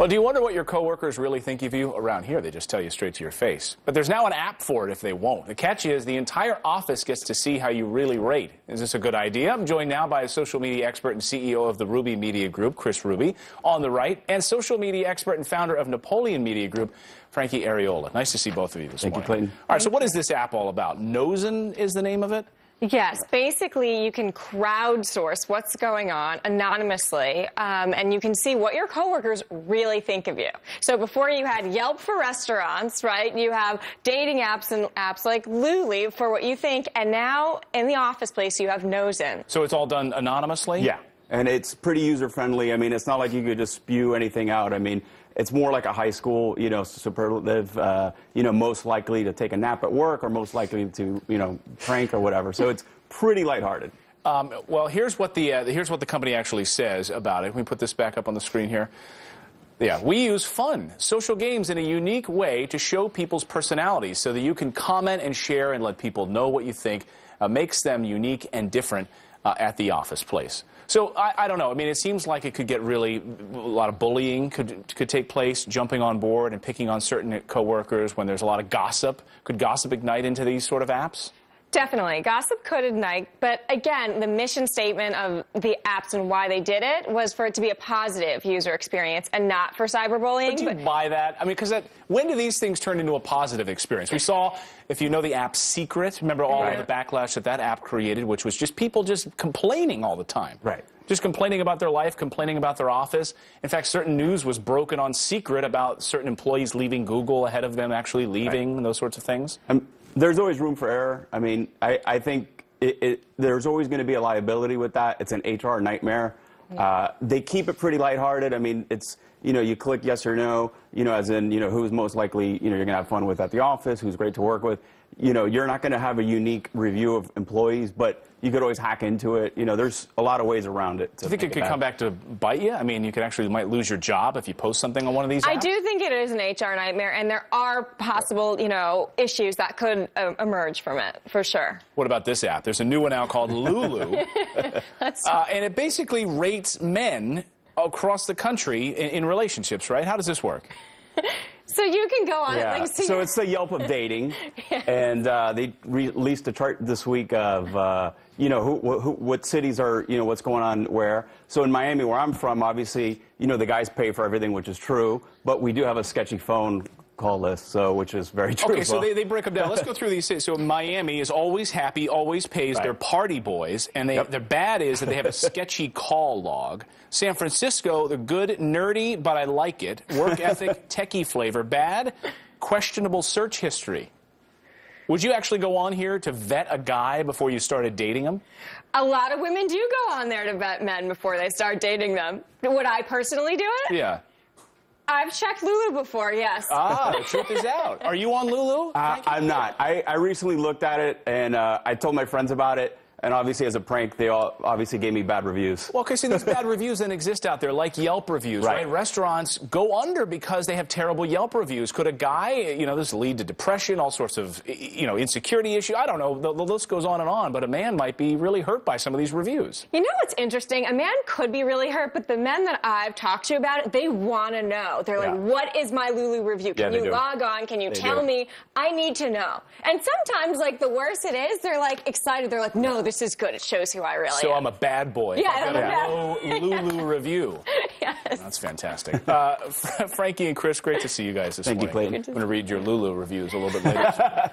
Well, do you wonder what your coworkers really think of you? Around here, they just tell you straight to your face. But there's now an app for it if they won't. The catch is the entire office gets to see how you really rate. Is this a good idea? I'm joined now by a social media expert and CEO of the Ruby Media Group, Kris on the right, and social media expert and founder of Napoleon Media Group, Frankie Ariola. Nice to see both of you this morning. Thank you, Clayton. All right, so what is this app all about? Nosin is the name of it? Yes, basically you can crowdsource what's going on anonymously, and you can see what your coworkers really think of you. So before you had Yelp for restaurants, right? You have dating apps and apps like Lulu for what you think, and now in the office place you have Nosin. So it's all done anonymously? Yeah, and it's pretty user-friendly. I mean, it's not like you could just spew anything out. I mean, it's more like a high school, superlative, most likely to take a nap at work or most likely to, prank or whatever. So it's pretty lighthearted. Well, here's what the company actually says about it. Can we put this back up on the screen here? Yeah, we use fun, social games in a unique way to show people's personalities so that you can comment and share and let people know what you think makes them unique and different at the office place. So I don't know. I mean, it seems like it could get a lot of bullying could take place, jumping on board and picking on certain coworkers when there's a lot of gossip. Could gossip ignite into these sort of apps? Definitely. Gossip could ignite, but again, the mission statement of the apps and why they did it was for it to be a positive user experience and not for cyberbullying. But do you buy that? I mean, because when do these things turn into a positive experience? We saw, if you know the app Secret, remember all of the backlash that app created, which was just people just complaining all the time. Right. Just complaining about their life, complaining about their office. In fact, certain news was broken on Secret about certain employees leaving Google ahead of them actually leaving and those sorts of things. There's always room for error. I mean, I think there's always going to be a liability with that. It's an HR nightmare. They keep it pretty lighthearted. I mean, it's, you click yes or no, as in, who's most likely, you're going to have fun with at the office, who's great to work with. You're not going to have a unique review of employees, but you could always hack into it. There's a lot of ways around it. Do you think it could come back to bite you? I mean, you might lose your job if you post something on one of these apps? I do think it is an HR nightmare, and there are possible, issues that could emerge from it, for sure. What about this app? There's a new one now called Lulu, and it basically rates men across the country in relationships, right? How does this work? So you can go on it. So it's the Yelp of dating, and they released a chart this week of, what cities are, what's going on where. So in Miami, where I'm from, obviously, the guys pay for everything, which is true, but we do have a sketchy phone call list, which is very true. Okay, so they break them down. Let's go through these cities. So Miami is always happy, always pays. They're party boys, and their bad is that they have a sketchy call log. San Francisco, they're good, nerdy, but I like it. Work ethic, techie flavor. Bad, questionable search history. Would you actually go on here to vet a guy before you started dating him? A lot of women do go on there to vet men before they start dating them. Would I personally do it? Yeah. I've checked Lulu before, yes. The truth is out. Are you on Lulu? I'm not. I recently looked at it, and I told my friends about it. And obviously, as a prank, they all obviously gave me bad reviews. Well, okay, so these bad reviews then exist out there, like Yelp reviews, right? Restaurants go under because they have terrible Yelp reviews. Could a guy, this lead to depression, all sorts of, insecurity issue? I don't know. The list goes on, but a man might be really hurt by some of these reviews. You know what's interesting? A man could be really hurt, but the men that I've talked to about it, they want to know. They're like, what is my Lulu review? Can you log on? Can you tell me? I need to know. And sometimes, the worse it is, they're, excited. They're like, no, this is good. It shows who I really am. So I'm a bad boy. Yeah, I've got a low Lulu review. Yes. That's fantastic. Frankie and Kris, great to see you guys this morning. Thank you, Clayton. I'm going to read your Lulu reviews a little bit later.